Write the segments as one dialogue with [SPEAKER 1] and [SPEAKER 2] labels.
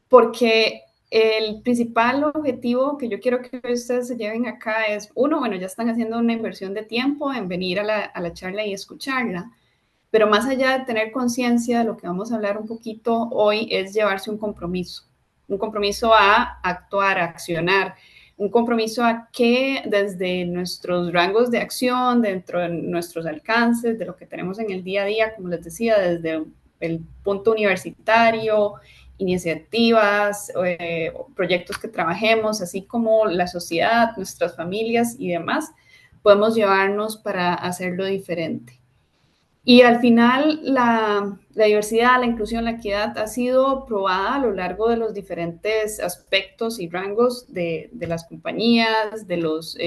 [SPEAKER 1] porque el principal objetivo que yo quiero que ustedes se lleven acá es, uno, bueno, ya están haciendo una inversión de tiempo en venir a la charla y escucharla, pero más allá de tener conciencia de lo que vamos a hablar un poquito hoy es llevarse un compromiso a actuar, a accionar, un compromiso a que desde nuestros rangos de acción, dentro de nuestros alcances, de lo que tenemos en el día a día, como les decía, desde el punto universitario, iniciativas, proyectos que trabajemos, así como la sociedad, nuestras familias y demás, podemos llevarnos para hacerlo diferente. Y al final la diversidad, la inclusión, la equidad ha sido probada a lo largo de los diferentes aspectos y rangos de las compañías, de los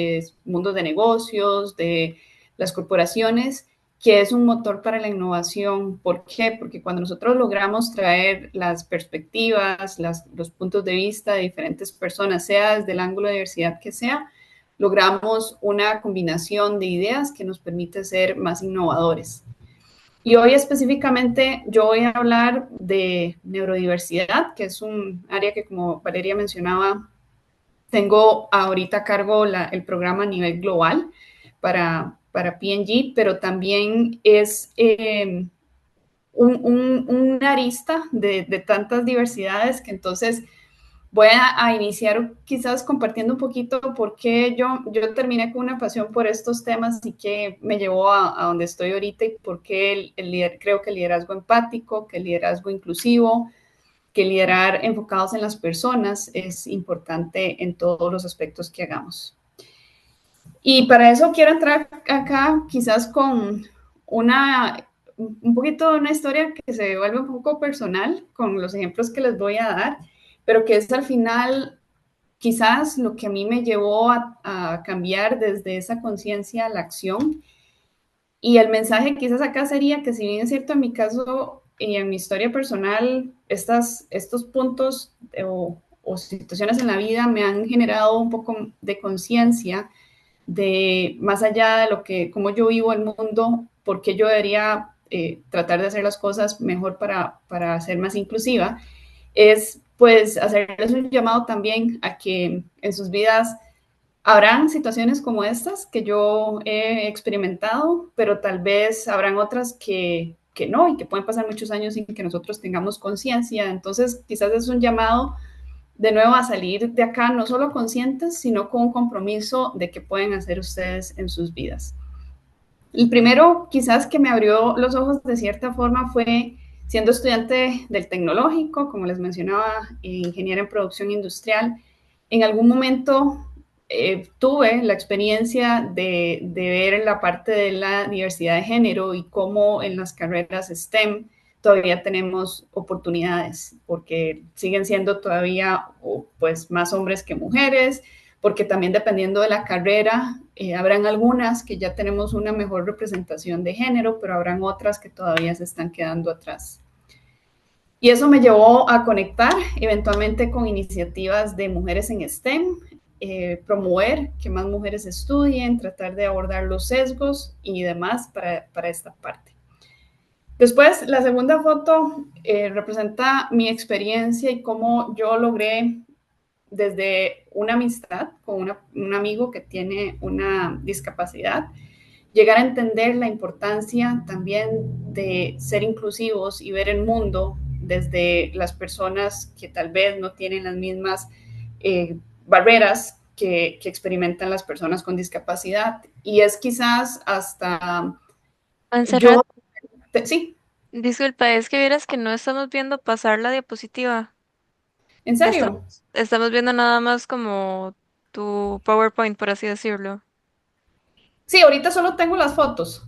[SPEAKER 1] mundos de negocios, de las corporaciones, que es un motor para la innovación. ¿Por qué? Porque cuando nosotros logramos traer las perspectivas, los puntos de vista de diferentes personas, sea desde el ángulo de diversidad que sea, logramos una combinación de ideas que nos permite ser más innovadores. Y hoy específicamente yo voy a hablar de neurodiversidad, que es un área que, como Valeria mencionaba, tengo ahorita a cargo el programa a nivel global para P&G, pero también es una arista de tantas diversidades que entonces voy a iniciar quizás compartiendo un poquito por qué yo terminé con una pasión por estos temas y qué me llevó a donde estoy ahorita y por qué creo que el liderazgo empático, que el liderazgo inclusivo, que liderar enfocados en las personas es importante en todos los aspectos que hagamos. Y para eso quiero entrar acá quizás con un poquito de una historia que se vuelve un poco personal con los ejemplos que les voy a dar, pero que es al final quizás lo que a mí me llevó a cambiar desde esa conciencia a la acción. Y el mensaje quizás acá sería que si bien es cierto en mi caso y en mi historia personal, estos puntos o situaciones en la vida me han generado un poco de conciencia de más allá de lo que, cómo yo vivo el mundo, por qué yo debería tratar de hacer las cosas mejor para ser más inclusiva, es pues hacerles un llamado también a que en sus vidas habrán situaciones como estas que yo he experimentado, pero tal vez habrán otras que no y que pueden pasar muchos años sin que nosotros tengamos conciencia. Entonces, quizás es un llamado de nuevo a salir de acá no solo conscientes, sino con un compromiso de qué pueden hacer ustedes en sus vidas. El primero, quizás que me abrió los ojos de cierta forma, fue siendo estudiante del tecnológico, como les mencionaba, ingeniera en producción industrial. En algún momento tuve la experiencia de ver la parte de la diversidad de género y cómo en las carreras STEM todavía tenemos oportunidades, porque siguen siendo todavía pues más hombres que mujeres, porque también dependiendo de la carrera, habrán algunas que ya tenemos una mejor representación de género, pero habrán otras que todavía se están quedando atrás. Y eso me llevó a conectar eventualmente con iniciativas de mujeres en STEM, promover que más mujeres estudien, tratar de abordar los sesgos y demás para esta parte. Después, la segunda foto representa mi experiencia y cómo yo logré desde una amistad con un amigo que tiene una discapacidad, llegar a entender la importancia también de ser inclusivos y ver el mundo desde las personas que tal vez no tienen las mismas barreras que experimentan las personas con discapacidad. Y es quizás hasta
[SPEAKER 2] Montserrat,
[SPEAKER 1] yo, sí,
[SPEAKER 2] disculpa, es que vieras que no estamos viendo pasar la diapositiva.
[SPEAKER 1] en serio.
[SPEAKER 2] Estamos viendo nada más como tu PowerPoint, por así decirlo.
[SPEAKER 1] Sí, ahorita solo tengo las fotos.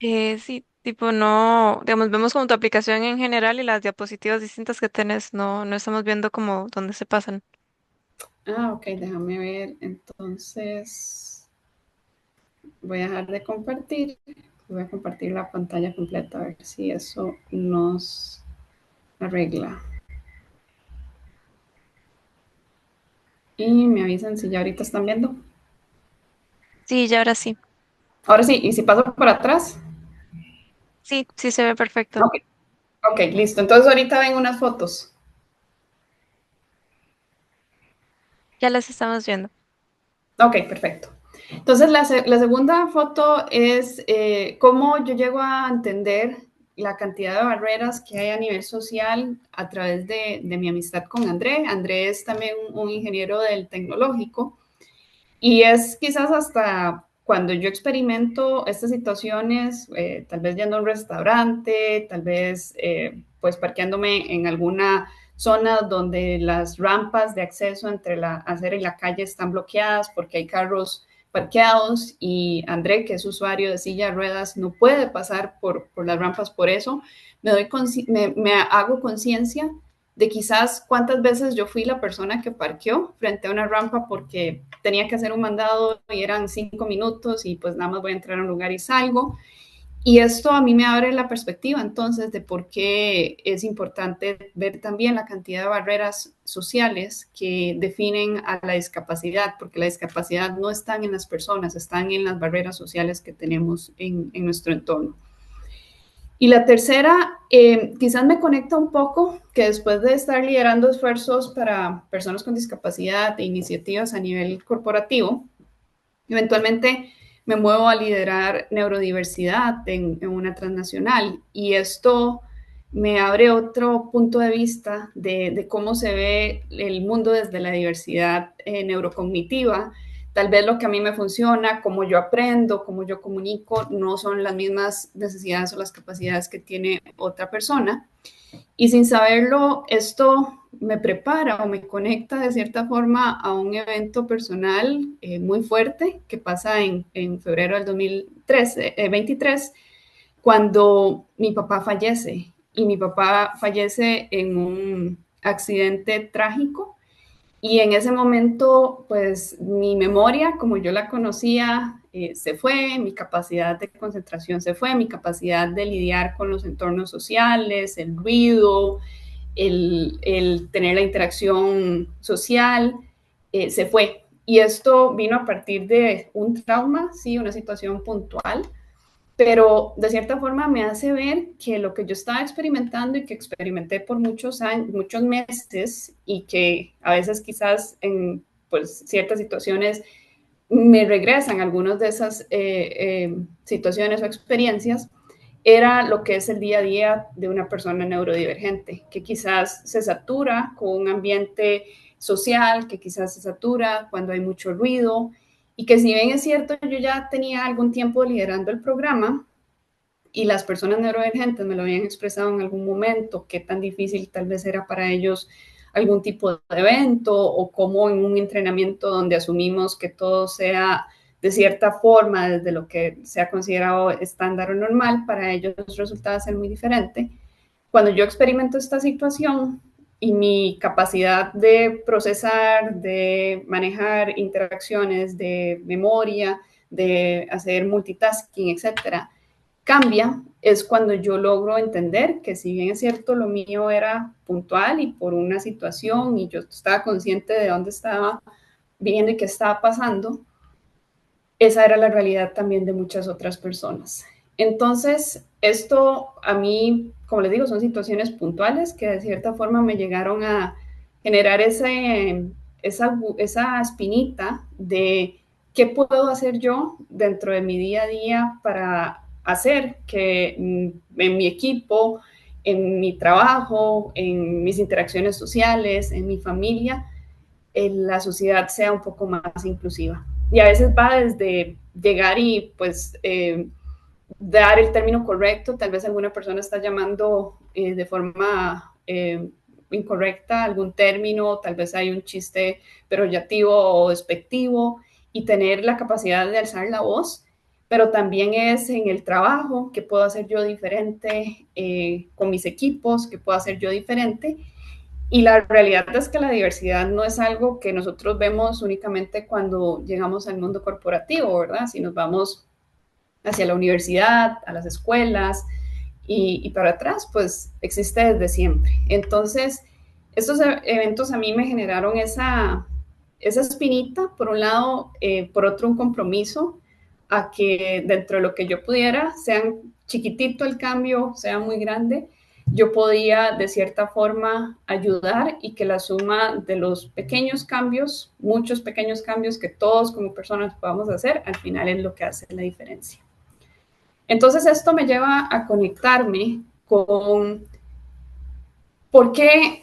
[SPEAKER 2] Sí, tipo no, digamos, vemos como tu aplicación en general y las diapositivas distintas que tenés, no estamos viendo como dónde se pasan.
[SPEAKER 1] Ah, ok, déjame ver. Entonces, voy a dejar de compartir. Voy a compartir la pantalla completa a ver si eso nos arregla. Y me avisan si ya ahorita están viendo.
[SPEAKER 2] Sí, ya ahora sí.
[SPEAKER 1] Ahora sí, y si paso por atrás.
[SPEAKER 2] Sí, sí se ve perfecto.
[SPEAKER 1] Ok, Ok, listo. Entonces ahorita ven unas fotos.
[SPEAKER 2] Ya las estamos viendo.
[SPEAKER 1] Ok, perfecto. Entonces la segunda foto es cómo yo llego a entender la cantidad de barreras que hay a nivel social a través de mi amistad con André. André es también un ingeniero del tecnológico. Y es quizás hasta cuando yo experimento estas situaciones, tal vez yendo a un restaurante, tal vez pues parqueándome en alguna zona donde las rampas de acceso entre la acera y la calle están bloqueadas porque hay carros parqueados y André, que es usuario de silla de ruedas, no puede pasar por las rampas por eso, me hago conciencia de quizás cuántas veces yo fui la persona que parqueó frente a una rampa porque tenía que hacer un mandado y eran 5 minutos y pues nada más voy a entrar a un lugar y salgo. Y esto a mí me abre la perspectiva entonces de por qué es importante ver también la cantidad de barreras sociales que definen a la discapacidad, porque la discapacidad no está en las personas, están en las barreras sociales que tenemos en nuestro entorno. Y la tercera, quizás me conecta un poco que después de estar liderando esfuerzos para personas con discapacidad e iniciativas a nivel corporativo, eventualmente me muevo a liderar neurodiversidad en una transnacional y esto me abre otro punto de vista de cómo se ve el mundo desde la diversidad neurocognitiva. Tal vez lo que a mí me funciona, cómo yo aprendo, cómo yo comunico, no son las mismas necesidades o las capacidades que tiene otra persona. Y sin saberlo, esto me prepara o me conecta de cierta forma a un evento personal muy fuerte que pasa en febrero del 2023, cuando mi papá fallece. Y mi papá fallece en un accidente trágico y en ese momento, pues mi memoria, como yo la conocía, se fue, mi capacidad de concentración se fue, mi capacidad de lidiar con los entornos sociales, el ruido, el tener la interacción social, se fue. Y esto vino a partir de un trauma, sí, una situación puntual, pero de cierta forma me hace ver que lo que yo estaba experimentando y que experimenté por muchos años, muchos meses y que a veces quizás en pues, ciertas situaciones me regresan algunas de esas situaciones o experiencias, era lo que es el día a día de una persona neurodivergente, que quizás se satura con un ambiente social, que quizás se satura cuando hay mucho ruido, y que si bien es cierto, yo ya tenía algún tiempo liderando el programa, y las personas neurodivergentes me lo habían expresado en algún momento, qué tan difícil tal vez era para ellos algún tipo de evento o cómo en un entrenamiento donde asumimos que todo sea de cierta forma, desde lo que se ha considerado estándar o normal, para ellos resultaba ser muy diferente. Cuando yo experimento esta situación y mi capacidad de procesar, de manejar interacciones, de memoria, de hacer multitasking, etcétera, cambia es cuando yo logro entender que si bien es cierto lo mío era puntual y por una situación y yo estaba consciente de dónde estaba viendo y qué estaba pasando, esa era la realidad también de muchas otras personas. Entonces, esto a mí, como les digo, son situaciones puntuales que de cierta forma me llegaron a generar esa espinita de qué puedo hacer yo dentro de mi día a día para hacer que en mi equipo, en mi trabajo, en mis interacciones sociales, en mi familia, la sociedad sea un poco más inclusiva. Y a veces va desde llegar y pues dar el término correcto, tal vez alguna persona está llamando de forma incorrecta algún término, tal vez hay un chiste peyorativo o despectivo y tener la capacidad de alzar la voz, pero también es en el trabajo que puedo hacer yo diferente con mis equipos, que puedo hacer yo diferente. Y la realidad es que la diversidad no es algo que nosotros vemos únicamente cuando llegamos al mundo corporativo, ¿verdad? Si nos vamos hacia la universidad, a las escuelas y para atrás, pues existe desde siempre. Entonces, estos eventos a mí me generaron esa espinita, por un lado, por otro un compromiso a que dentro de lo que yo pudiera, sea chiquitito el cambio, sea muy grande, yo podía de cierta forma ayudar y que la suma de los pequeños cambios, muchos pequeños cambios que todos como personas podamos hacer, al final es lo que hace la diferencia. Entonces esto me lleva a conectarme con por qué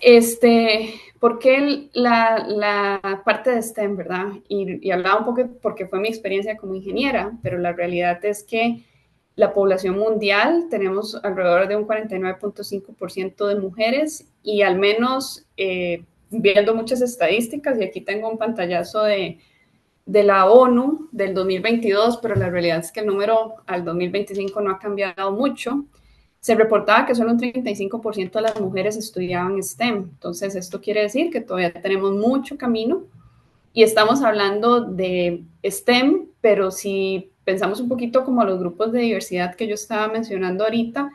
[SPEAKER 1] la parte de STEM, ¿verdad? Y hablaba un poco porque fue mi experiencia como ingeniera, pero la realidad es que la población mundial tenemos alrededor de un 49.5% de mujeres y al menos viendo muchas estadísticas, y aquí tengo un pantallazo de la ONU del 2022, pero la realidad es que el número al 2025 no ha cambiado mucho. Se reportaba que solo un 35% de las mujeres estudiaban STEM. Entonces, esto quiere decir que todavía tenemos mucho camino y estamos hablando de STEM, pero si pensamos un poquito como los grupos de diversidad que yo estaba mencionando ahorita,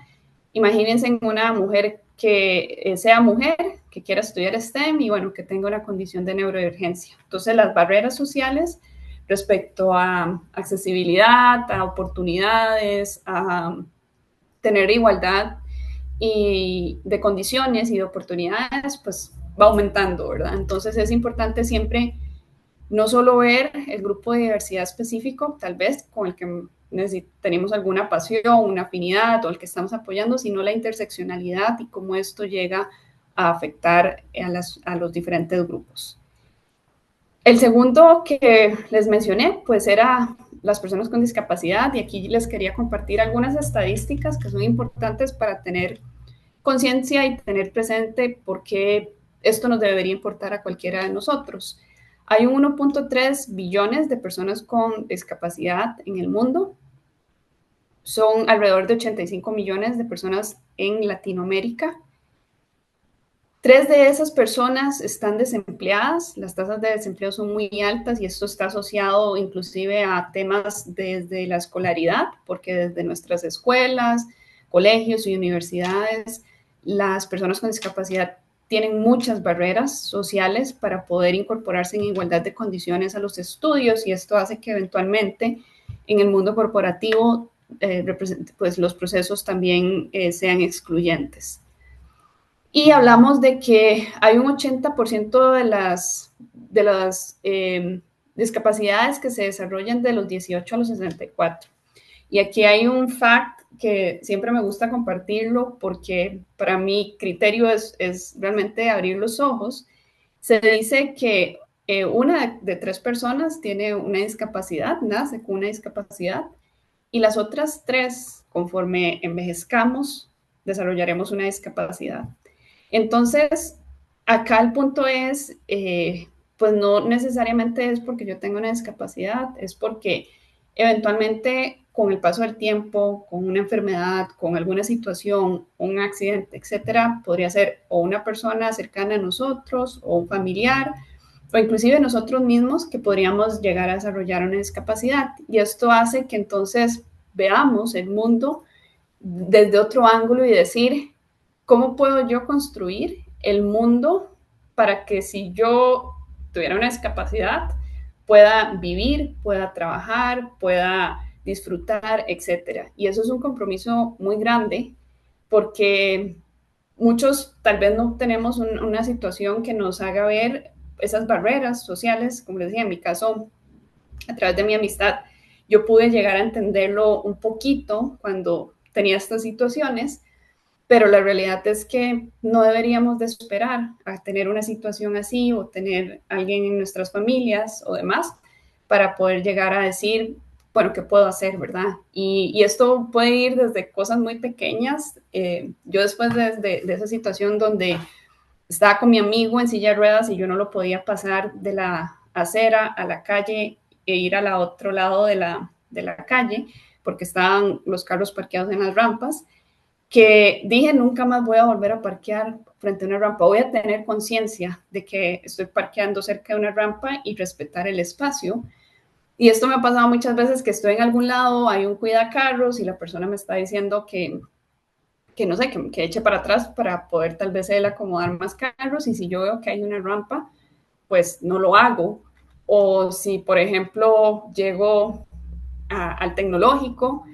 [SPEAKER 1] imagínense en una mujer que sea mujer, que quiera estudiar STEM y bueno, que tenga una condición de neurodivergencia. Entonces, las barreras sociales respecto a accesibilidad, a oportunidades, a tener igualdad y de condiciones y de oportunidades, pues va aumentando, ¿verdad? Entonces es importante siempre no solo ver el grupo de diversidad específico, tal vez con el que tenemos alguna pasión, una afinidad o el que estamos apoyando, sino la interseccionalidad y cómo esto llega a afectar a los diferentes grupos. El segundo que les mencioné, pues era las personas con discapacidad y aquí les quería compartir algunas estadísticas que son importantes para tener conciencia y tener presente por qué esto nos debería importar a cualquiera de nosotros. Hay 1.3 billones de personas con discapacidad en el mundo. Son alrededor de 85 millones de personas en Latinoamérica. 3 de esas personas están desempleadas, las tasas de desempleo son muy altas y esto está asociado inclusive a temas desde la escolaridad, porque desde nuestras escuelas, colegios y universidades, las personas con discapacidad tienen muchas barreras sociales para poder incorporarse en igualdad de condiciones a los estudios y esto hace que eventualmente en el mundo corporativo pues los procesos también sean excluyentes. Y hablamos de que hay un 80% de las discapacidades que se desarrollan de los 18 a los 64. Y aquí hay un fact que siempre me gusta compartirlo porque para mi criterio es realmente abrir los ojos. Se dice que una de 3 personas tiene una discapacidad, nace con una discapacidad, y las otras 3, conforme envejezcamos, desarrollaremos una discapacidad. Entonces, acá el punto es, pues no necesariamente es porque yo tengo una discapacidad, es porque eventualmente con el paso del tiempo, con una enfermedad, con alguna situación, un accidente, etcétera, podría ser o una persona cercana a nosotros o un familiar o inclusive nosotros mismos que podríamos llegar a desarrollar una discapacidad. Y esto hace que entonces veamos el mundo desde otro ángulo y decir, ¿cómo puedo yo construir el mundo para que si yo tuviera una discapacidad pueda vivir, pueda trabajar, pueda disfrutar, etcétera? Y eso es un compromiso muy grande porque muchos tal vez no tenemos una situación que nos haga ver esas barreras sociales, como les decía, en mi caso, a través de mi amistad, yo pude llegar a entenderlo un poquito cuando tenía estas situaciones, pero la realidad es que no deberíamos de esperar a tener una situación así o tener alguien en nuestras familias o demás para poder llegar a decir, bueno, ¿qué puedo hacer, verdad? Y esto puede ir desde cosas muy pequeñas. Yo después de esa situación donde estaba con mi amigo en silla de ruedas y yo no lo podía pasar de la acera a la calle e ir al otro lado de la calle porque estaban los carros parqueados en las rampas, que dije nunca más voy a volver a parquear frente a una rampa, voy a tener conciencia de que estoy parqueando cerca de una rampa y respetar el espacio. Y esto me ha pasado muchas veces que estoy en algún lado, hay un cuidacarros y la persona me está diciendo que no sé, que eche para atrás para poder tal vez él acomodar más carros y si yo veo que hay una rampa, pues no lo hago. O si, por ejemplo, llego al tecnológico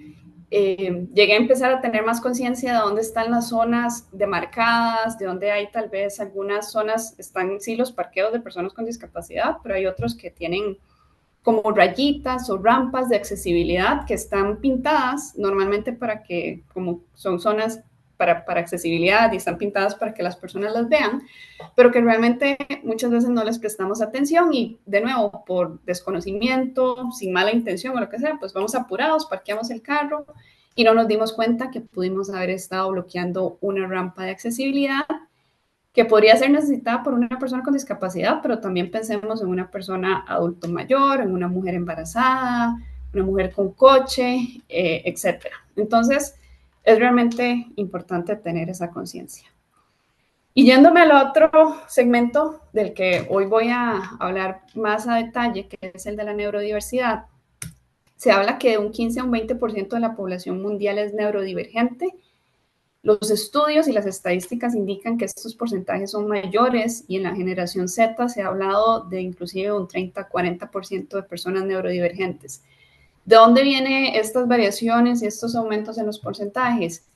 [SPEAKER 1] llegué a empezar a tener más conciencia de dónde están las zonas demarcadas, de dónde hay tal vez algunas zonas, están sí los parqueos de personas con discapacidad, pero hay otros que tienen como rayitas o rampas de accesibilidad que están pintadas normalmente para que, como son zonas para accesibilidad y están pintadas para que las personas las vean, pero que realmente muchas veces no les prestamos atención y de nuevo por desconocimiento, sin mala intención o lo que sea, pues vamos apurados, parqueamos el carro y no nos dimos cuenta que pudimos haber estado bloqueando una rampa de accesibilidad que podría ser necesitada por una persona con discapacidad, pero también pensemos en una persona adulto mayor, en una mujer embarazada, una mujer con coche, etcétera. Entonces, es realmente importante tener esa conciencia. Y yéndome al otro segmento del que hoy voy a hablar más a detalle, que es el de la neurodiversidad, se habla que de un 15 a un 20% de la población mundial es neurodivergente. Los estudios y las estadísticas indican que estos porcentajes son mayores y en la generación Z se ha hablado de inclusive un 30-40% de personas neurodivergentes. ¿De dónde vienen estas variaciones y estos aumentos en los porcentajes?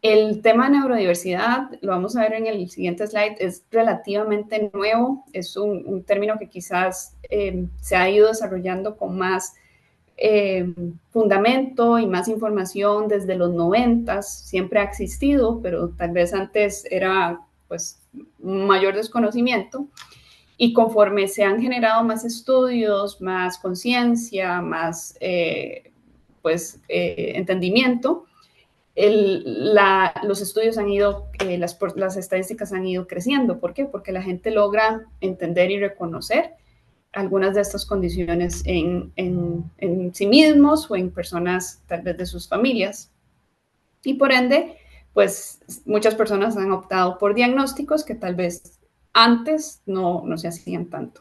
[SPEAKER 1] El tema de neurodiversidad, lo vamos a ver en el siguiente slide, es relativamente nuevo, es un término que quizás se ha ido desarrollando con más fundamento y más información desde los 90, siempre ha existido, pero tal vez antes era pues un mayor desconocimiento. Y conforme se han generado más estudios, más conciencia, más entendimiento, los estudios han ido, las estadísticas han ido creciendo. ¿Por qué? Porque la gente logra entender y reconocer algunas de estas condiciones en sí mismos o en personas tal vez de sus familias. Y por ende, pues muchas personas han optado por diagnósticos que tal vez antes no se hacían tanto.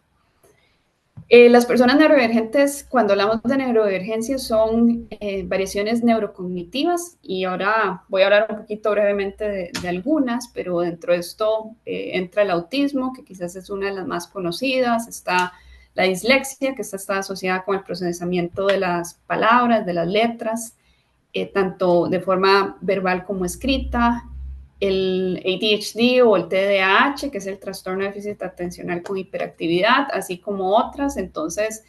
[SPEAKER 1] Las personas neurodivergentes, cuando hablamos de neurodivergencia, son variaciones neurocognitivas y ahora voy a hablar un poquito brevemente de algunas, pero dentro de esto entra el autismo, que quizás es una de las más conocidas, está la dislexia, que está asociada con el procesamiento de las palabras, de las letras, tanto de forma verbal como escrita, el ADHD o el TDAH, que es el trastorno de déficit atencional con hiperactividad, así como otras. Entonces,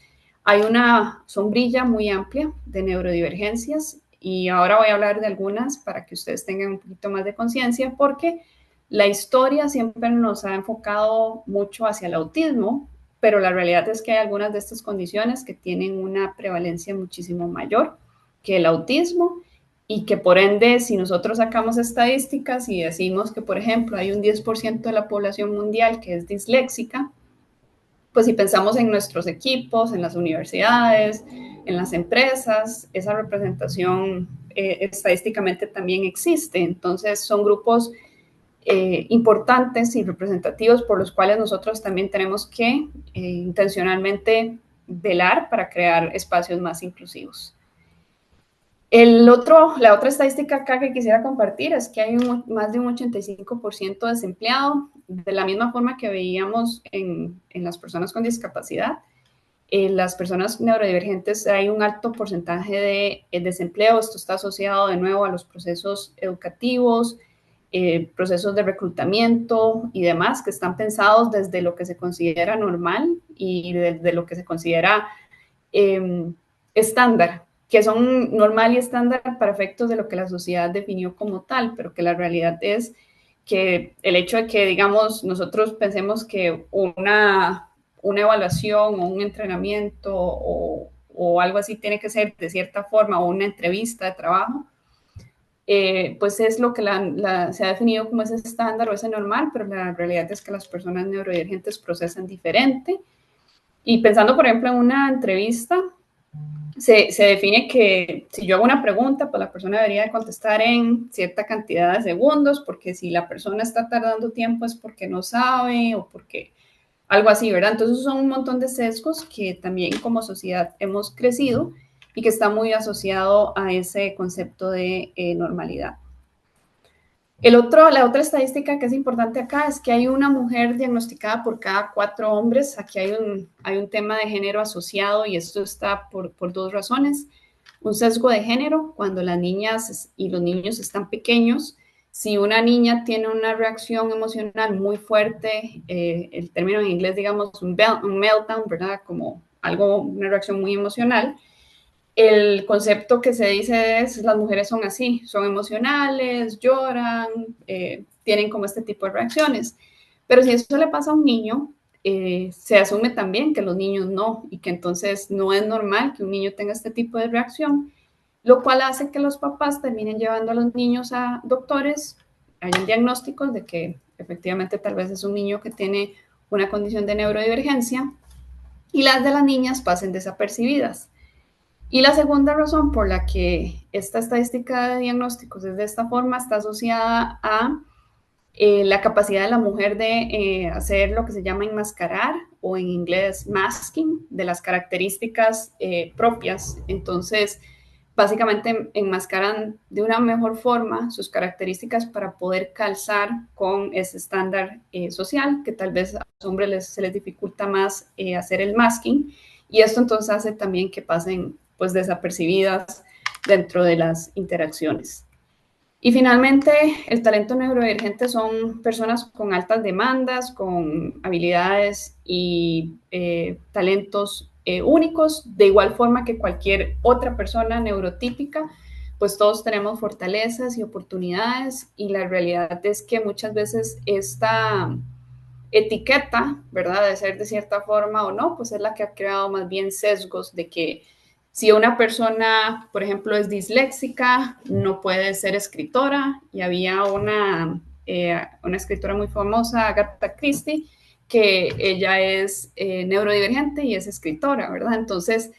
[SPEAKER 1] hay una sombrilla muy amplia de neurodivergencias y ahora voy a hablar de algunas para que ustedes tengan un poquito más de conciencia, porque la historia siempre nos ha enfocado mucho hacia el autismo, pero la realidad es que hay algunas de estas condiciones que tienen una prevalencia muchísimo mayor que el autismo y que por ende, si nosotros sacamos estadísticas y decimos que, por ejemplo, hay un 10% de la población mundial que es disléxica, pues si pensamos en nuestros equipos, en las universidades, en las empresas, esa representación estadísticamente también existe. Entonces, son grupos importantes y representativos por los cuales nosotros también tenemos que intencionalmente velar para crear espacios más inclusivos. La otra estadística acá que quisiera compartir es que hay más de un 85% desempleado, de la misma forma que veíamos en las personas con discapacidad. Las personas neurodivergentes hay un alto porcentaje de desempleo. Esto está asociado de nuevo a los procesos educativos, procesos de reclutamiento y demás que están pensados desde lo que se considera normal y desde lo que se considera estándar, que son normal y estándar para efectos de lo que la sociedad definió como tal, pero que la realidad es que el hecho de que, digamos, nosotros pensemos que una evaluación o un entrenamiento o algo así tiene que ser de cierta forma, o una entrevista de trabajo, pues es lo que se ha definido como ese estándar o ese normal, pero la realidad es que las personas neurodivergentes procesan diferente. Y pensando, por ejemplo, en una entrevista, se define que si yo hago una pregunta, pues la persona debería de contestar en cierta cantidad de segundos, porque si la persona está tardando tiempo es porque no sabe o porque algo así, ¿verdad? Entonces son un montón de sesgos que también como sociedad hemos crecido y que está muy asociado a ese concepto de normalidad. La otra estadística que es importante acá es que hay una mujer diagnosticada por cada 4 hombres. Aquí hay un tema de género asociado y esto está por 2 razones. un sesgo de género cuando las niñas y los niños están pequeños. Si una niña tiene una reacción emocional muy fuerte, el término en inglés, digamos, un meltdown, ¿verdad? Como algo, una reacción muy emocional, el concepto que se dice es las mujeres son así, son emocionales, lloran, tienen como este tipo de reacciones. Pero si eso le pasa a un niño, se asume también que los niños no, y que entonces no es normal que un niño tenga este tipo de reacción, lo cual hace que los papás terminen llevando a los niños a doctores, hayan diagnósticos de que efectivamente tal vez es un niño que tiene una condición de neurodivergencia, y las de las niñas pasen desapercibidas. Y la segunda razón por la que esta estadística de diagnósticos es de esta forma está asociada a la capacidad de la mujer de hacer lo que se llama enmascarar o en inglés masking de las características propias. Entonces, básicamente enmascaran de una mejor forma sus características para poder calzar con ese estándar social que tal vez a los hombres se les dificulta más hacer el masking, y esto entonces hace también que pasen pues desapercibidas dentro de las interacciones. Y finalmente, el talento neurodivergente son personas con altas demandas, con habilidades y talentos únicos, de igual forma que cualquier otra persona neurotípica, pues todos tenemos fortalezas y oportunidades, y la realidad es que muchas veces esta etiqueta, ¿verdad? De ser de cierta forma o no, pues es la que ha creado más bien sesgos de que si una persona, por ejemplo, es disléxica, no puede ser escritora. Y había una escritora muy famosa, Agatha Christie, que ella es neurodivergente y es escritora, ¿verdad? Entonces,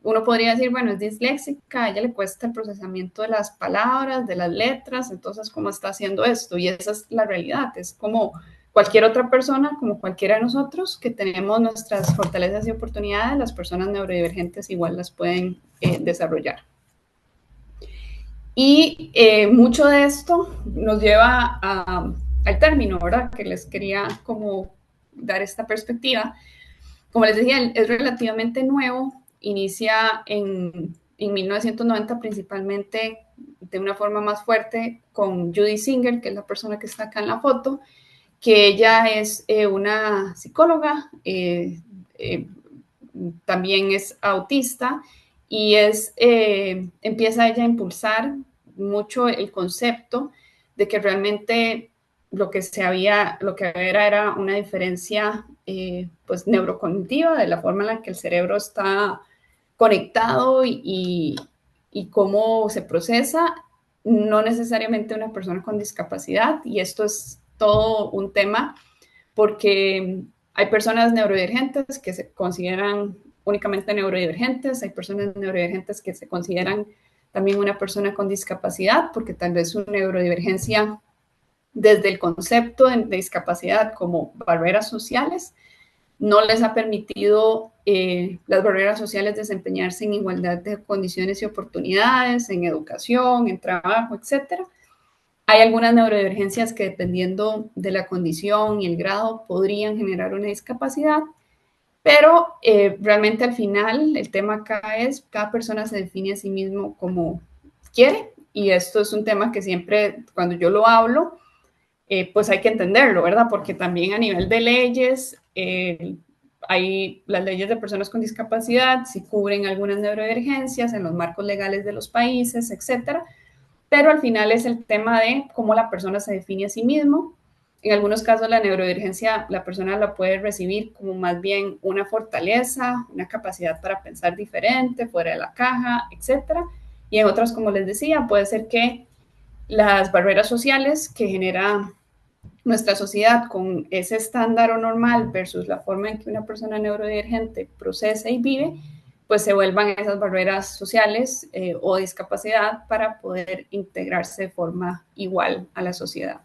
[SPEAKER 1] uno podría decir, bueno, es disléxica, a ella le cuesta el procesamiento de las palabras, de las letras, entonces, ¿cómo está haciendo esto? Y esa es la realidad, es como cualquier otra persona, como cualquiera de nosotros, que tenemos nuestras fortalezas y oportunidades, las personas neurodivergentes igual las pueden desarrollar. Y mucho de esto nos lleva al término, ¿verdad? Que les quería como dar esta perspectiva. Como les decía, es relativamente nuevo, inicia en 1990 principalmente de una forma más fuerte con Judy Singer, que es la persona que está acá en la foto, que ella es una psicóloga, también es autista, y empieza ella a impulsar mucho el concepto de que realmente lo que era una diferencia pues neurocognitiva de la forma en la que el cerebro está conectado y cómo se procesa, no necesariamente una persona con discapacidad. Y esto es todo un tema porque hay personas neurodivergentes que se consideran únicamente neurodivergentes, hay personas neurodivergentes que se consideran también una persona con discapacidad, porque tal vez su neurodivergencia desde el concepto de discapacidad como barreras sociales no les ha permitido las barreras sociales desempeñarse en igualdad de condiciones y oportunidades, en educación, en trabajo, etcétera. Hay algunas neurodivergencias que, dependiendo de la condición y el grado, podrían generar una discapacidad, pero realmente al final el tema acá es cada persona se define a sí mismo como quiere, y esto es un tema que siempre cuando yo lo hablo, pues hay que entenderlo, ¿verdad? Porque también a nivel de leyes, hay las leyes de personas con discapacidad, si cubren algunas neurodivergencias en los marcos legales de los países, etcétera, pero al final es el tema de cómo la persona se define a sí mismo. En algunos casos la neurodivergencia la persona la puede recibir como más bien una fortaleza, una capacidad para pensar diferente, fuera de la caja, etcétera. Y en otras, como les decía, puede ser que las barreras sociales que genera nuestra sociedad con ese estándar o normal versus la forma en que una persona neurodivergente procesa y vive, pues se vuelvan esas barreras sociales o discapacidad para poder integrarse de forma igual a la sociedad.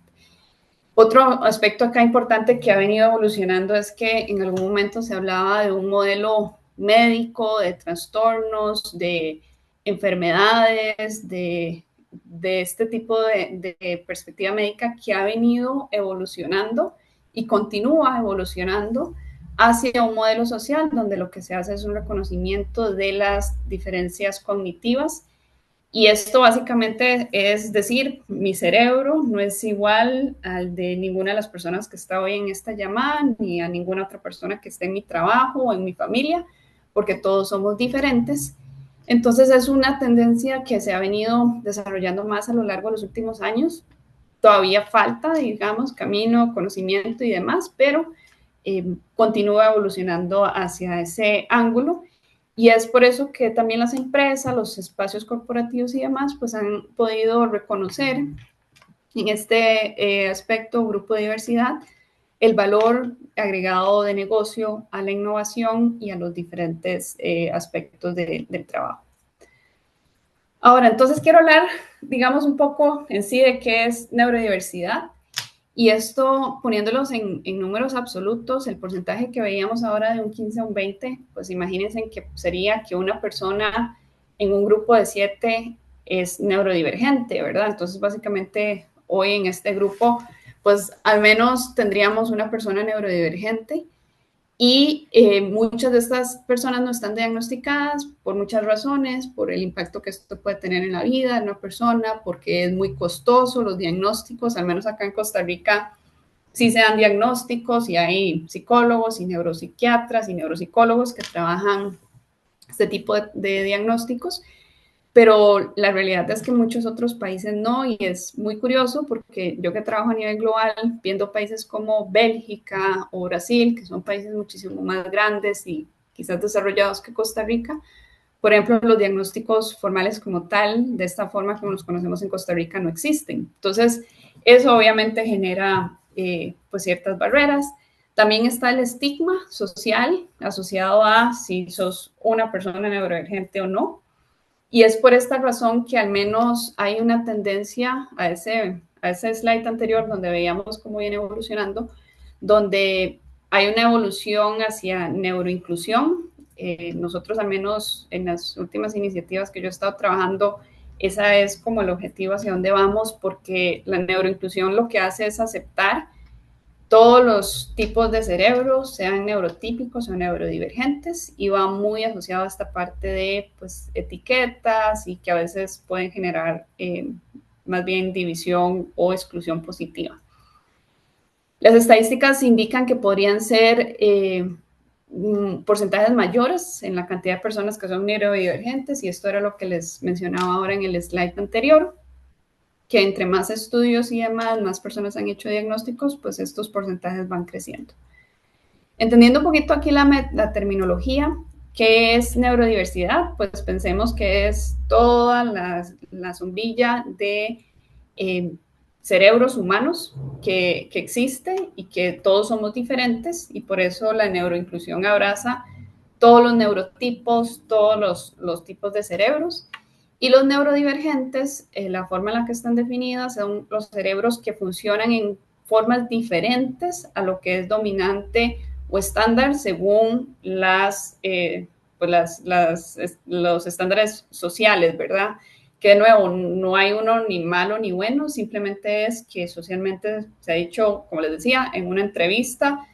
[SPEAKER 1] Otro aspecto acá importante que ha venido evolucionando es que en algún momento se hablaba de un modelo médico, de trastornos, de enfermedades, de este tipo de perspectiva médica que ha venido evolucionando y continúa evolucionando hacia un modelo social donde lo que se hace es un reconocimiento de las diferencias cognitivas. Y esto básicamente es decir, mi cerebro no es igual al de ninguna de las personas que está hoy en esta llamada, ni a ninguna otra persona que esté en mi trabajo o en mi familia, porque todos somos diferentes. Entonces es una tendencia que se ha venido desarrollando más a lo largo de los últimos años. Todavía falta, digamos, camino, conocimiento y demás, pero continúa evolucionando hacia ese ángulo. Y es por eso que también las empresas, los espacios corporativos y demás, pues han podido reconocer en este aspecto, grupo de diversidad, el valor agregado de negocio a la innovación y a los diferentes aspectos del trabajo. Ahora, entonces quiero hablar, digamos, un poco en sí de qué es neurodiversidad. Y esto, poniéndolos en números absolutos, el porcentaje que veíamos ahora de un 15 a un 20, pues imagínense que sería que una persona en un grupo de 7 es neurodivergente, ¿verdad? Entonces, básicamente, hoy en este grupo, pues al menos tendríamos una persona neurodivergente y muchas de estas personas no están diagnosticadas por muchas razones, por el impacto que esto puede tener en la vida de una persona, porque es muy costoso los diagnósticos, al menos acá en Costa Rica sí se dan diagnósticos y hay psicólogos y neuropsiquiatras y neuropsicólogos que trabajan este tipo de diagnósticos, pero la realidad es que muchos otros países no, y es muy curioso porque yo que trabajo a nivel global, viendo países como Bélgica o Brasil, que son países muchísimo más grandes y quizás desarrollados que Costa Rica, por ejemplo, los diagnósticos formales como tal, de esta forma como los conocemos en Costa Rica, no existen. Entonces, eso obviamente genera pues ciertas barreras. También está el estigma social asociado a si sos una persona neurodivergente o no. Y es por esta razón que al menos hay una tendencia a ese slide anterior donde veíamos cómo viene evolucionando, donde hay una evolución hacia neuroinclusión. Nosotros al menos en las últimas iniciativas que yo he estado trabajando, esa es como el objetivo hacia dónde vamos, porque la neuroinclusión lo que hace es aceptar todos los tipos de cerebros, sean neurotípicos o neurodivergentes, y va muy asociado a esta parte de pues, etiquetas y que a veces pueden generar más bien división o exclusión positiva. Las estadísticas indican que podrían ser porcentajes mayores en la cantidad de personas que son neurodivergentes, y esto era lo que les mencionaba ahora en el slide anterior, que entre más estudios y demás, más personas han hecho diagnósticos, pues estos porcentajes van creciendo. Entendiendo un poquito aquí la terminología, ¿qué es neurodiversidad? Pues pensemos que es toda la sombrilla de cerebros humanos que existe y que todos somos diferentes, y por eso la neuroinclusión abraza todos los neurotipos, todos los tipos de cerebros. Y los neurodivergentes, la forma en la que están definidas, son los cerebros que funcionan en formas diferentes a lo que es dominante o estándar según los estándares sociales, ¿verdad? Que de nuevo, no hay uno ni malo ni bueno, simplemente es que socialmente se ha dicho, como les decía, en una entrevista,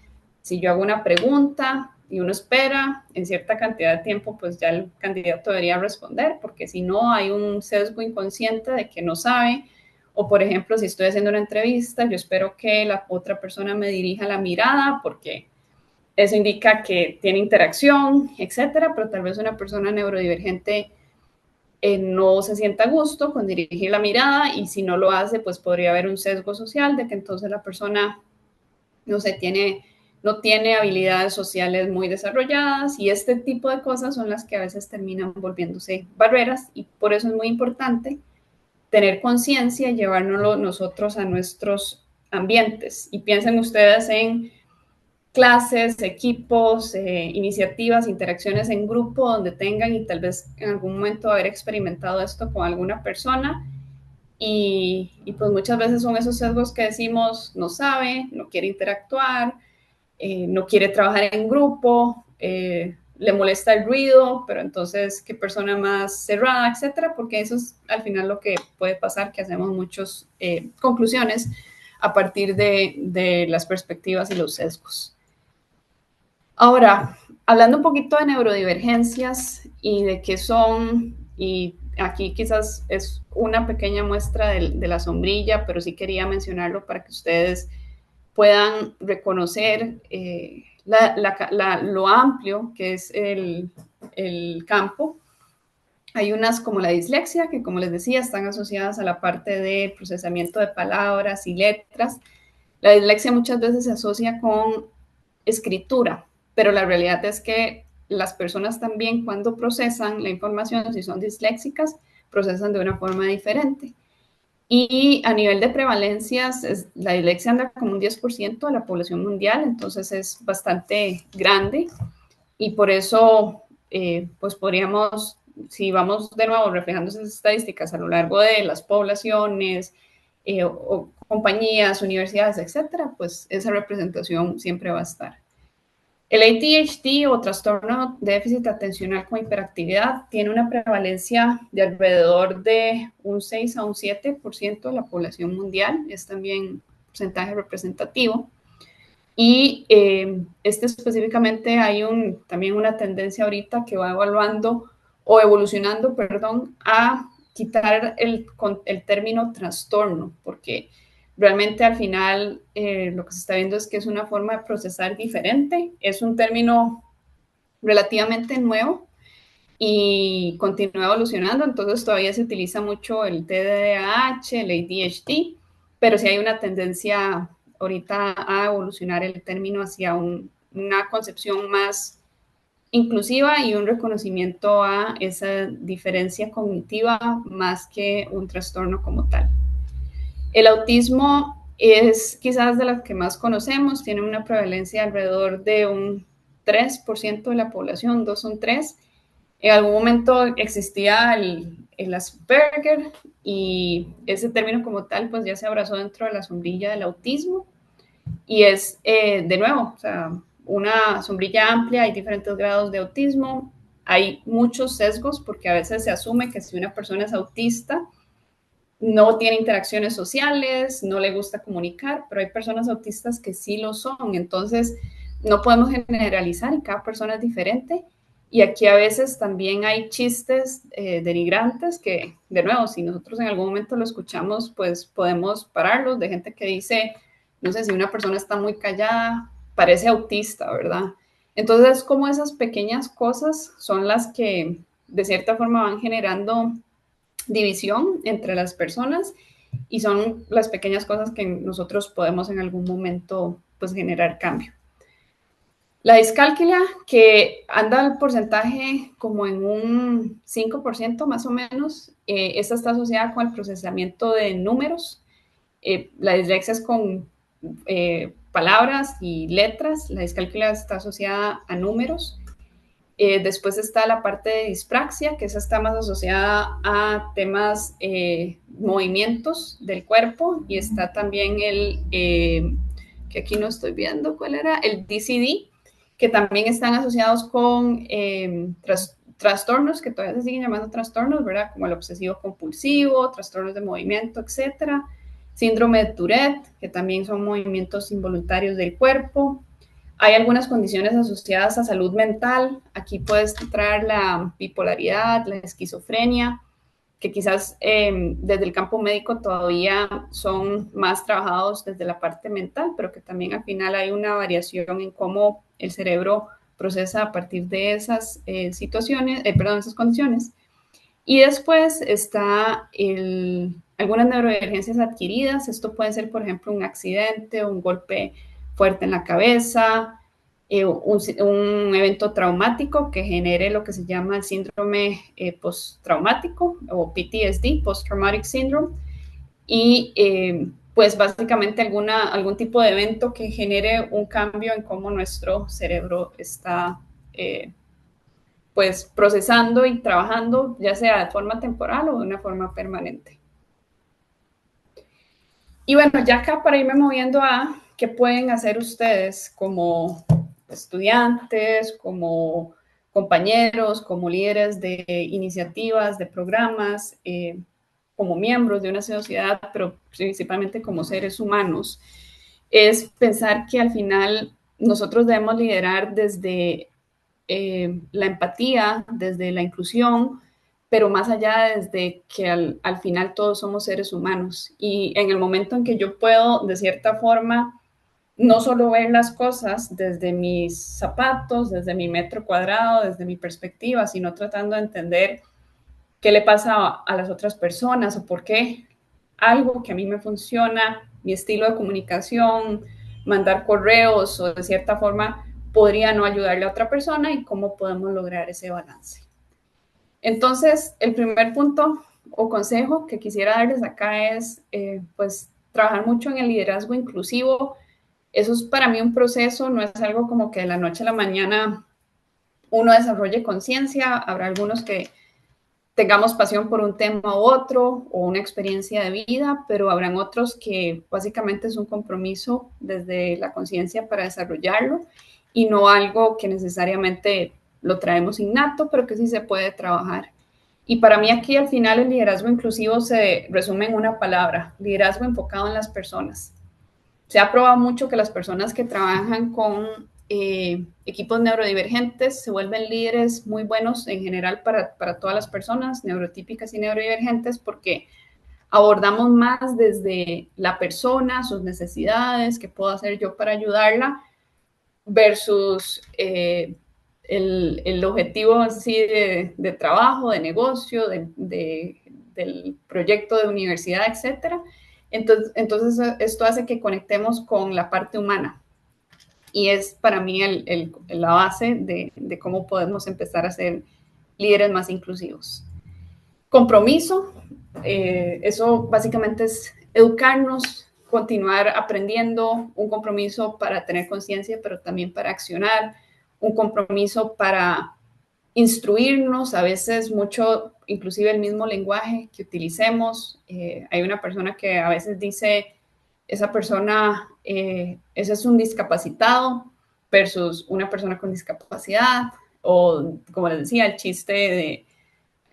[SPEAKER 1] si yo hago una pregunta y uno espera en cierta cantidad de tiempo, pues ya el candidato debería responder, porque si no hay un sesgo inconsciente de que no sabe. O por ejemplo, si estoy haciendo una entrevista, yo espero que la otra persona me dirija la mirada, porque eso indica que tiene interacción, etcétera, pero tal vez una persona neurodivergente no se sienta a gusto con dirigir la mirada, y si no lo hace, pues podría haber un sesgo social de que entonces la persona no tiene habilidades sociales muy desarrolladas, y este tipo de cosas son las que a veces terminan volviéndose barreras, y por eso es muy importante tener conciencia y llevárnoslo nosotros a nuestros ambientes. Y piensen ustedes en clases, equipos, iniciativas, interacciones en grupo donde tengan y tal vez en algún momento haber experimentado esto con alguna persona, y pues muchas veces son esos sesgos que decimos no sabe, no quiere interactuar, no quiere trabajar en grupo, le molesta el ruido, pero entonces qué persona más cerrada, etcétera, porque eso es al final lo que puede pasar, que hacemos muchas conclusiones a partir de las perspectivas y los sesgos. Ahora, hablando un poquito de neurodivergencias y de qué son, y aquí quizás es una pequeña muestra de la sombrilla, pero sí quería mencionarlo para que ustedes puedan reconocer lo amplio que es el campo. Hay unas como la dislexia, que como les decía, están asociadas a la parte de procesamiento de palabras y letras. La dislexia muchas veces se asocia con escritura, pero la realidad es que las personas también cuando procesan la información, si son disléxicas, procesan de una forma diferente. Y a nivel de prevalencias, la dislexia anda como un 10% de la población mundial, entonces es bastante grande y por eso, pues podríamos, si vamos de nuevo reflejando esas estadísticas a lo largo de las poblaciones, o compañías, universidades, etcétera, pues esa representación siempre va a estar. El ADHD o trastorno de déficit atencional con hiperactividad tiene una prevalencia de alrededor de un 6 a un 7% de la población mundial, es también un porcentaje representativo. Y este específicamente hay también una tendencia ahorita que va evaluando o evolucionando, perdón, a quitar el término trastorno, porque realmente al final lo que se está viendo es que es una forma de procesar diferente, es un término relativamente nuevo y continúa evolucionando, entonces todavía se utiliza mucho el TDAH, el ADHD, pero sí hay una tendencia ahorita a evolucionar el término hacia una concepción más inclusiva y un reconocimiento a esa diferencia cognitiva más que un trastorno como tal. El autismo es quizás de las que más conocemos, tiene una prevalencia alrededor de un 3% de la población, 2 son 3. En algún momento existía el Asperger y ese término como tal pues ya se abrazó dentro de la sombrilla del autismo y es de nuevo, o sea, una sombrilla amplia, hay diferentes grados de autismo, hay muchos sesgos porque a veces se asume que si una persona es autista no tiene interacciones sociales, no le gusta comunicar, pero hay personas autistas que sí lo son, entonces no podemos generalizar y cada persona es diferente. Y aquí a veces también hay chistes denigrantes que, de nuevo, si nosotros en algún momento lo escuchamos, pues podemos pararlos, de gente que dice, no sé, si una persona está muy callada, parece autista, ¿verdad? Entonces, como esas pequeñas cosas son las que de cierta forma van generando división entre las personas y son las pequeñas cosas que nosotros podemos en algún momento pues generar cambio. La discalculia, que anda el porcentaje como en un 5% más o menos, esta está asociada con el procesamiento de números. La dislexia es con palabras y letras, la discalculia está asociada a números. Después está la parte de dispraxia, que esa está más asociada a temas, movimientos del cuerpo, y está también que aquí no estoy viendo cuál era, el DCD, que también están asociados con trastornos, que todavía se siguen llamando trastornos, ¿verdad? Como el obsesivo compulsivo, trastornos de movimiento, etcétera. Síndrome de Tourette, que también son movimientos involuntarios del cuerpo. Hay algunas condiciones asociadas a salud mental. Aquí puedes entrar la bipolaridad, la esquizofrenia, que quizás desde el campo médico todavía son más trabajados desde la parte mental, pero que también al final hay una variación en cómo el cerebro procesa a partir de esas situaciones, esas condiciones. Y después está algunas neurodivergencias adquiridas. Esto puede ser, por ejemplo, un accidente, un golpe fuerte en la cabeza, un evento traumático que genere lo que se llama el síndrome postraumático o PTSD, Post Traumatic Syndrome, y pues básicamente algún tipo de evento que genere un cambio en cómo nuestro cerebro está pues procesando y trabajando, ya sea de forma temporal o de una forma permanente. Y bueno, ya acá para irme moviendo a qué pueden hacer ustedes como estudiantes, como compañeros, como líderes de iniciativas, de programas, como miembros de una sociedad, pero principalmente como seres humanos, es pensar que al final nosotros debemos liderar desde la empatía, desde la inclusión, pero más allá desde que al final todos somos seres humanos. Y en el momento en que yo puedo, de cierta forma, no solo ver las cosas desde mis zapatos, desde mi metro cuadrado, desde mi perspectiva, sino tratando de entender qué le pasa a las otras personas o por qué algo que a mí me funciona, mi estilo de comunicación, mandar correos o de cierta forma podría no ayudarle a otra persona y cómo podemos lograr ese balance. Entonces, el primer punto o consejo que quisiera darles acá es, pues, trabajar mucho en el liderazgo inclusivo. Eso es para mí un proceso, no es algo como que de la noche a la mañana uno desarrolle conciencia. Habrá algunos que tengamos pasión por un tema u otro o una experiencia de vida, pero habrán otros que básicamente es un compromiso desde la conciencia para desarrollarlo y no algo que necesariamente lo traemos innato, pero que sí se puede trabajar. Y para mí aquí al final el liderazgo inclusivo se resume en una palabra, liderazgo enfocado en las personas. Se ha probado mucho que las personas que trabajan con equipos neurodivergentes se vuelven líderes muy buenos en general para todas las personas neurotípicas y neurodivergentes porque abordamos más desde la persona, sus necesidades, qué puedo hacer yo para ayudarla, versus el objetivo así de trabajo, de negocio, del proyecto de universidad, etcétera. Entonces, esto hace que conectemos con la parte humana y es para mí la base de cómo podemos empezar a ser líderes más inclusivos. Compromiso, eso básicamente es educarnos, continuar aprendiendo, un compromiso para tener conciencia, pero también para accionar, un compromiso para instruirnos, a veces mucho, inclusive el mismo lenguaje que utilicemos. Hay una persona que a veces dice, esa persona, ese es un discapacitado versus una persona con discapacidad, o como les decía, el chiste de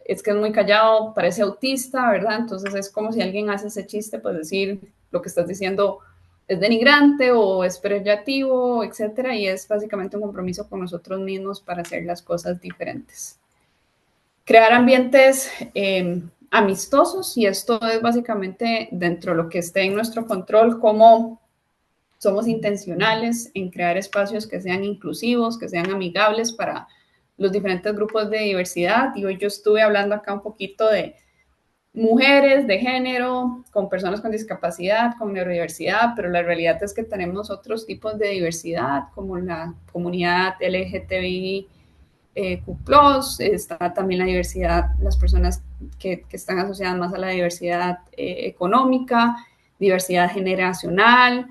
[SPEAKER 1] es que es muy callado, parece autista, ¿verdad? Entonces es como si alguien hace ese chiste, pues decir lo que estás diciendo es denigrante o es peyorativo, etcétera, y es básicamente un compromiso con nosotros mismos para hacer las cosas diferentes. Crear ambientes amistosos, y esto es básicamente dentro de lo que esté en nuestro control, cómo somos intencionales en crear espacios que sean inclusivos, que sean amigables para los diferentes grupos de diversidad. Y hoy yo estuve hablando acá un poquito de mujeres, de género, con personas con discapacidad, con neurodiversidad, pero la realidad es que tenemos otros tipos de diversidad, como la comunidad LGTBI, Q+, está también la diversidad, las personas que están asociadas más a la diversidad económica, diversidad generacional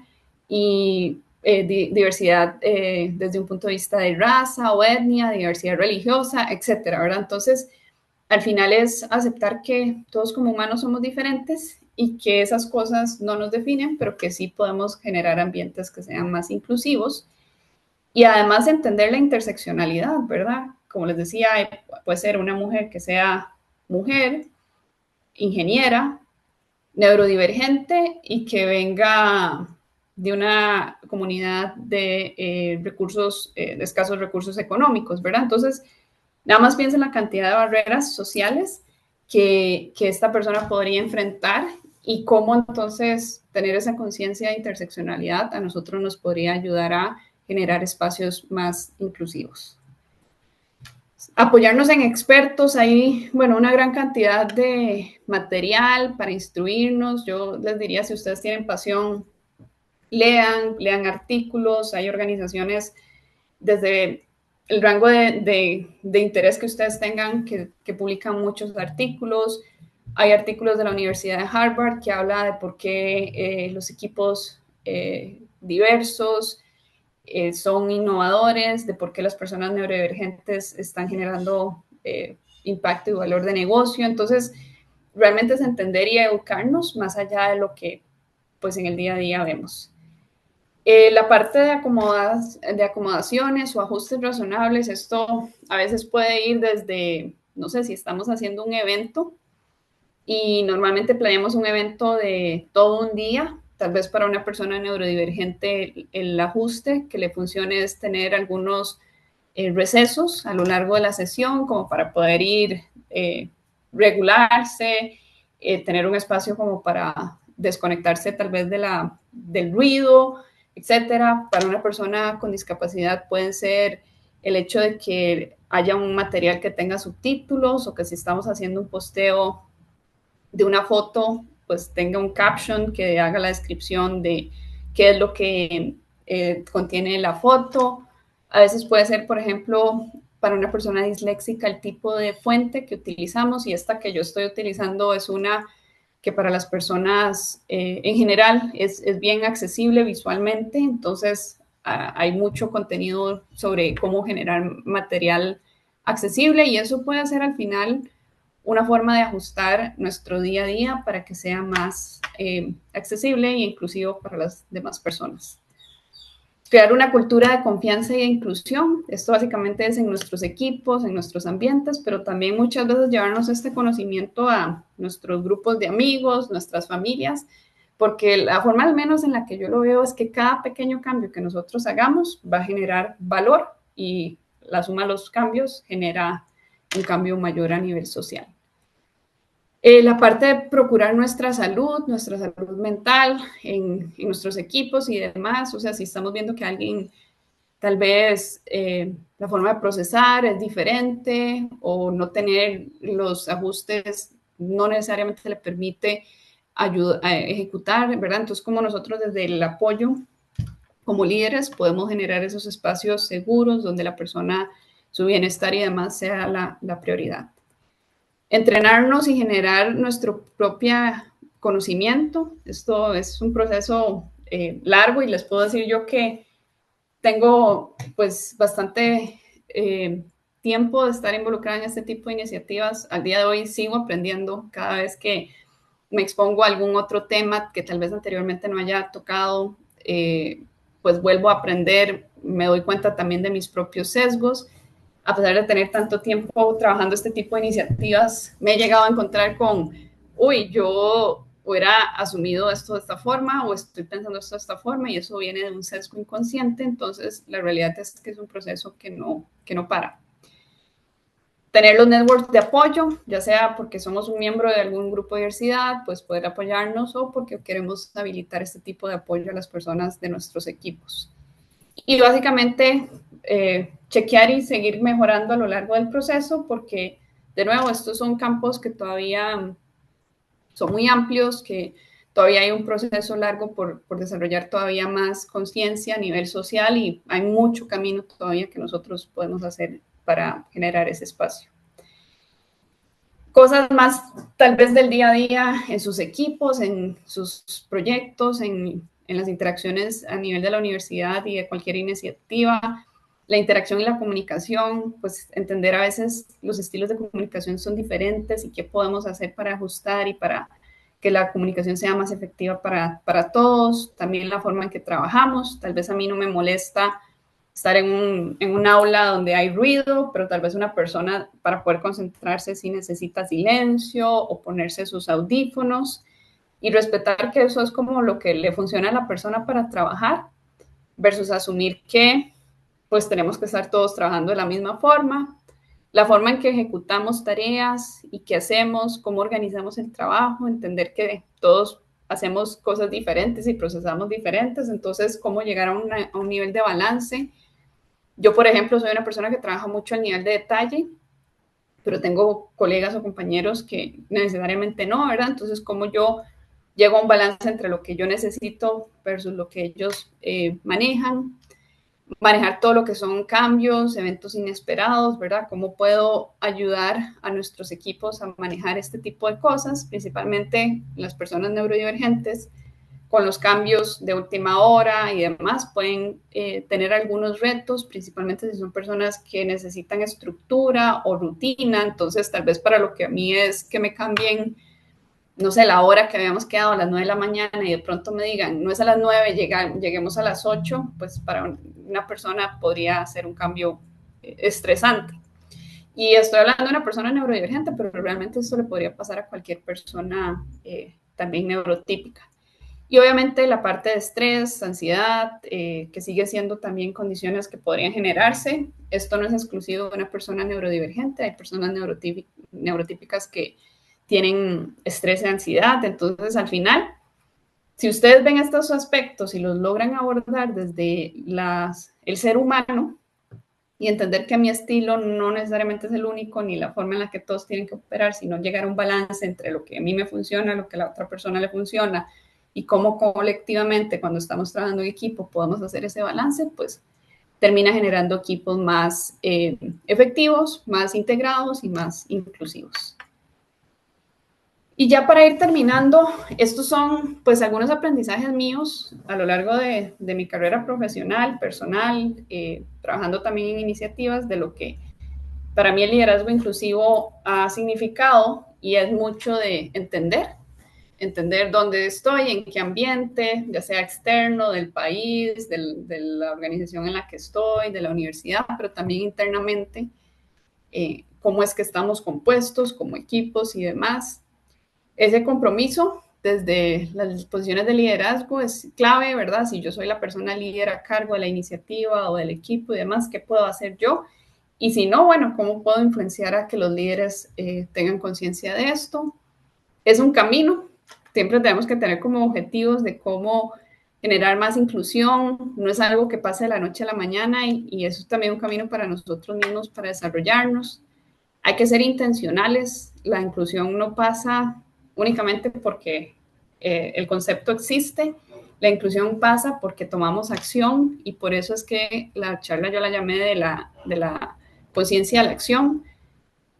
[SPEAKER 1] y diversidad desde un punto de vista de raza o etnia, diversidad religiosa, etcétera, ¿verdad? Entonces, al final es aceptar que todos como humanos somos diferentes y que esas cosas no nos definen, pero que sí podemos generar ambientes que sean más inclusivos y además entender la interseccionalidad, ¿verdad? Como les decía, puede ser una mujer que sea mujer, ingeniera, neurodivergente y que venga de una comunidad de recursos, de escasos recursos económicos, ¿verdad? Entonces, nada más piensa en la cantidad de barreras sociales que esta persona podría enfrentar y cómo entonces tener esa conciencia de interseccionalidad a nosotros nos podría ayudar a generar espacios más inclusivos. Apoyarnos en expertos, hay, bueno, una gran cantidad de material para instruirnos. Yo les diría, si ustedes tienen pasión, lean artículos, hay organizaciones desde el rango de interés que ustedes tengan que publican muchos artículos. Hay artículos de la Universidad de Harvard que habla de por qué los equipos diversos son innovadores, de por qué las personas neurodivergentes están generando impacto y valor de negocio. Entonces, realmente es entender y educarnos más allá de lo que pues en el día a día vemos. La parte de acomodaciones o ajustes razonables, esto a veces puede ir desde, no sé, si estamos haciendo un evento y normalmente planeamos un evento de todo un día, Tal vez para una persona neurodivergente el ajuste que le funcione es tener algunos recesos a lo largo de la sesión, como para poder ir regularse, tener un espacio como para desconectarse tal vez del ruido, etcétera. Para una persona con discapacidad puede ser el hecho de que haya un material que tenga subtítulos, o que si estamos haciendo un posteo de una foto, pues tenga un caption que haga la descripción de qué es lo que contiene la foto. A veces puede ser, por ejemplo, para una persona disléxica, el tipo de fuente que utilizamos, y esta que yo estoy utilizando es una que para las personas en general es bien accesible visualmente. Entonces hay mucho contenido sobre cómo generar material accesible, y eso puede ser al final una forma de ajustar nuestro día a día para que sea más accesible e inclusivo para las demás personas. Crear una cultura de confianza y de inclusión. Esto básicamente es en nuestros equipos, en nuestros ambientes, pero también muchas veces llevarnos este conocimiento a nuestros grupos de amigos, nuestras familias, porque la forma al menos en la que yo lo veo es que cada pequeño cambio que nosotros hagamos va a generar valor, y la suma de los cambios genera un cambio mayor a nivel social. La parte de procurar nuestra salud mental en nuestros equipos y demás. O sea, si estamos viendo que alguien tal vez la forma de procesar es diferente, o no tener los ajustes no necesariamente le permite ayudar a ejecutar, ¿verdad? Entonces, como nosotros desde el apoyo como líderes podemos generar esos espacios seguros donde la persona, su bienestar y demás sea la prioridad. Entrenarnos y generar nuestro propio conocimiento. Esto es un proceso largo, y les puedo decir yo que tengo pues bastante tiempo de estar involucrada en este tipo de iniciativas. Al día de hoy sigo aprendiendo cada vez que me expongo a algún otro tema que tal vez anteriormente no haya tocado, pues vuelvo a aprender, me doy cuenta también de mis propios sesgos. A pesar de tener tanto tiempo trabajando este tipo de iniciativas, me he llegado a encontrar con, uy, yo hubiera asumido esto de esta forma, o estoy pensando esto de esta forma, y eso viene de un sesgo inconsciente. Entonces, la realidad es que es un proceso que no para. Tener los networks de apoyo, ya sea porque somos un miembro de algún grupo de diversidad, pues poder apoyarnos, o porque queremos habilitar este tipo de apoyo a las personas de nuestros equipos. Y básicamente chequear y seguir mejorando a lo largo del proceso, porque de nuevo estos son campos que todavía son muy amplios, que todavía hay un proceso largo por desarrollar todavía más conciencia a nivel social, y hay mucho camino todavía que nosotros podemos hacer para generar ese espacio. Cosas más tal vez del día a día en sus equipos, en sus proyectos, en las interacciones a nivel de la universidad y de cualquier iniciativa. La interacción y la comunicación, pues entender a veces los estilos de comunicación son diferentes, y qué podemos hacer para ajustar y para que la comunicación sea más efectiva para todos. También la forma en que trabajamos. Tal vez a mí no me molesta estar en un aula donde hay ruido, pero tal vez una persona para poder concentrarse sí necesita silencio, o ponerse sus audífonos, y respetar que eso es como lo que le funciona a la persona para trabajar, versus asumir que pues tenemos que estar todos trabajando de la misma forma. La forma en que ejecutamos tareas y qué hacemos, cómo organizamos el trabajo, entender que todos hacemos cosas diferentes y procesamos diferentes. Entonces, cómo llegar a un nivel de balance. Yo, por ejemplo, soy una persona que trabaja mucho al nivel de detalle, pero tengo colegas o compañeros que necesariamente no, ¿verdad? Entonces, cómo yo llego a un balance entre lo que yo necesito versus lo que ellos manejan. Manejar todo lo que son cambios, eventos inesperados, ¿verdad? Cómo puedo ayudar a nuestros equipos a manejar este tipo de cosas, principalmente las personas neurodivergentes, con los cambios de última hora y demás, pueden tener algunos retos, principalmente si son personas que necesitan estructura o rutina. Entonces, tal vez para lo que a mí es que me cambien, no sé, la hora que habíamos quedado a las 9 de la mañana, y de pronto me digan, no es a las 9, lleguemos a las 8, pues para una persona podría ser un cambio estresante. Y estoy hablando de una persona neurodivergente, pero realmente esto le podría pasar a cualquier persona también neurotípica. Y obviamente la parte de estrés, ansiedad, que sigue siendo también condiciones que podrían generarse. Esto no es exclusivo de una persona neurodivergente, hay personas neurotípicas que tienen estrés y ansiedad. Entonces, al final, si ustedes ven estos aspectos y los logran abordar desde el ser humano y entender que mi estilo no necesariamente es el único ni la forma en la que todos tienen que operar, sino llegar a un balance entre lo que a mí me funciona, lo que a la otra persona le funciona y cómo colectivamente cuando estamos trabajando en equipo podemos hacer ese balance, pues termina generando equipos más efectivos, más integrados y más inclusivos. Y ya para ir terminando, estos son pues algunos aprendizajes míos a lo largo de mi carrera profesional, personal, trabajando también en iniciativas de lo que para mí el liderazgo inclusivo ha significado, y es mucho de entender dónde estoy, en qué ambiente, ya sea externo, del país, de la organización en la que estoy, de la universidad, pero también internamente, cómo es que estamos compuestos como equipos y demás. Ese compromiso desde las posiciones de liderazgo es clave, ¿verdad? Si yo soy la persona líder a cargo de la iniciativa o del equipo y demás, ¿qué puedo hacer yo? Y si no, bueno, ¿cómo puedo influenciar a que los líderes tengan conciencia de esto? Es un camino, siempre tenemos que tener como objetivos de cómo generar más inclusión, no es algo que pase de la noche a la mañana y eso es también un camino para nosotros mismos para desarrollarnos. Hay que ser intencionales, la inclusión no pasa únicamente porque el concepto existe, la inclusión pasa porque tomamos acción y por eso es que la charla yo la llamé de la conciencia a la acción.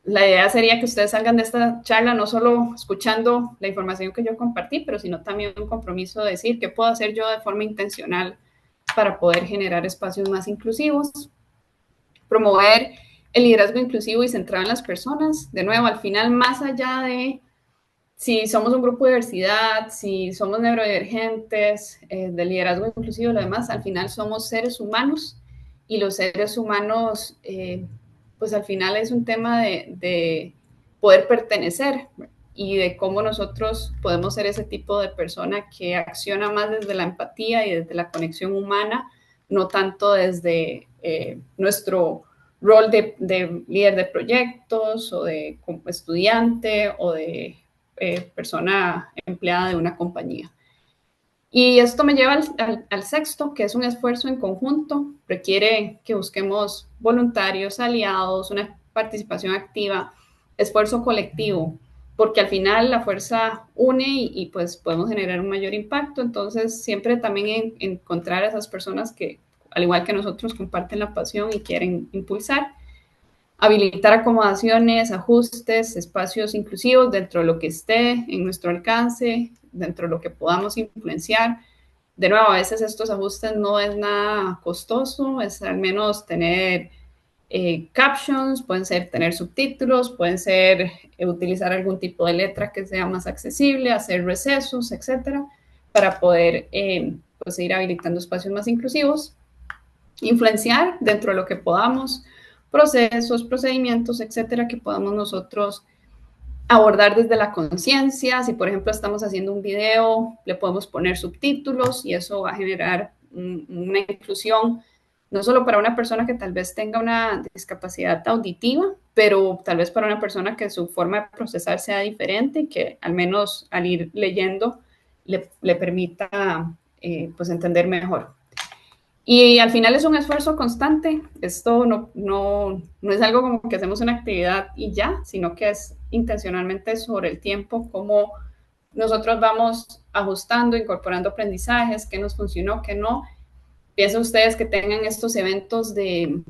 [SPEAKER 1] La idea sería que ustedes salgan de esta charla no solo escuchando la información que yo compartí, pero sino también un compromiso de decir qué puedo hacer yo de forma intencional para poder generar espacios más inclusivos, promover el liderazgo inclusivo y centrado en las personas. De nuevo, al final, más allá de si somos un grupo de diversidad, si somos neurodivergentes, del liderazgo inclusivo, lo demás, al final somos seres humanos y los seres humanos, pues al final es un tema de poder pertenecer y de cómo nosotros podemos ser ese tipo de persona que acciona más desde la empatía y desde la conexión humana, no tanto desde nuestro rol de líder de proyectos o de estudiante o de persona empleada de una compañía. Y esto me lleva al sexto, que es un esfuerzo en conjunto, requiere que busquemos voluntarios, aliados, una participación activa, esfuerzo colectivo, porque al final la fuerza une y pues podemos generar un mayor impacto. Entonces, siempre también encontrar a esas personas que, al igual que nosotros, comparten la pasión y quieren impulsar. Habilitar acomodaciones, ajustes, espacios inclusivos dentro de lo que esté en nuestro alcance, dentro de lo que podamos influenciar. De nuevo, a veces estos ajustes no es nada costoso, es al menos tener captions, pueden ser tener subtítulos, pueden ser utilizar algún tipo de letra que sea más accesible, hacer recesos, etcétera, para poder pues, ir habilitando espacios más inclusivos. Influenciar dentro de lo que podamos, procesos, procedimientos, etcétera, que podamos nosotros abordar desde la conciencia. Si, por ejemplo, estamos haciendo un video, le podemos poner subtítulos y eso va a generar una inclusión, no solo para una persona que tal vez tenga una discapacidad auditiva, pero tal vez para una persona que su forma de procesar sea diferente y que al menos al ir leyendo le permita pues entender mejor. Y al final es un esfuerzo constante. Esto no es algo como que hacemos una actividad y ya, sino que es intencionalmente sobre el tiempo, cómo nosotros vamos ajustando, incorporando aprendizajes, qué nos funcionó, qué no. Piensen ustedes que tengan estos eventos de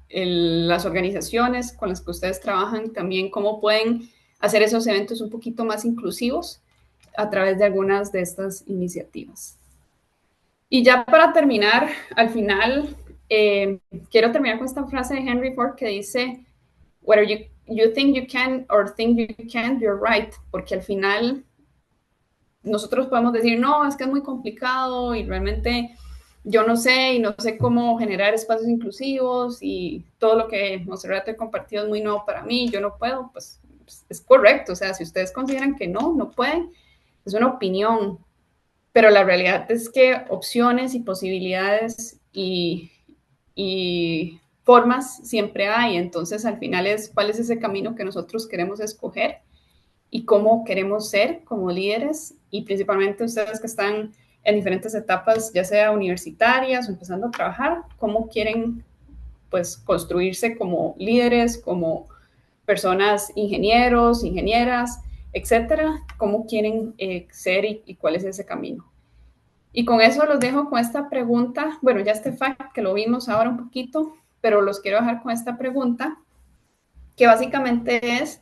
[SPEAKER 1] las organizaciones con las que ustedes trabajan, también cómo pueden hacer esos eventos un poquito más inclusivos a través de algunas de estas iniciativas. Y ya para terminar, al final, quiero terminar con esta frase de Henry Ford que dice, whether you think you can or think you can't, you're right, porque al final nosotros podemos decir, no, es que es muy complicado y realmente yo no sé y no sé cómo generar espacios inclusivos y todo lo que Monserrat ha compartido es muy nuevo para mí, yo no puedo, pues es correcto, o sea, si ustedes consideran que no pueden, es una opinión, pero la realidad es que opciones y posibilidades y formas siempre hay. Entonces, al final es cuál es ese camino que nosotros queremos escoger y cómo queremos ser como líderes, y principalmente ustedes que están en diferentes etapas, ya sea universitarias o empezando a trabajar, cómo quieren pues construirse como líderes, como personas, ingenieros, ingenieras, etcétera, cómo quieren ser y cuál es ese camino. Y con eso los dejo con esta pregunta. Bueno, ya este fact que lo vimos ahora un poquito, pero los quiero dejar con esta pregunta, que básicamente es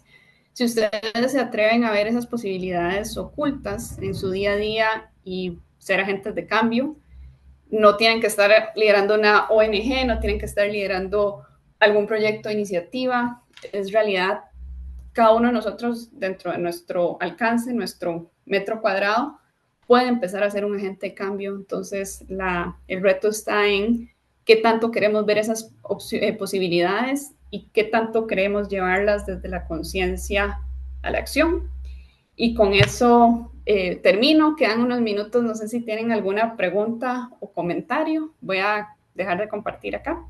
[SPEAKER 1] si ustedes se atreven a ver esas posibilidades ocultas en su día a día y ser agentes de cambio. No tienen que estar liderando una ONG, no tienen que estar liderando algún proyecto o iniciativa. Es realidad cada uno de nosotros dentro de nuestro alcance, nuestro metro cuadrado, puede empezar a ser un agente de cambio. Entonces, el reto está en qué tanto queremos ver esas posibilidades y qué tanto queremos llevarlas desde la conciencia a la acción. Y con eso termino, quedan unos minutos, no sé si tienen alguna pregunta o comentario. Voy a dejar de compartir acá.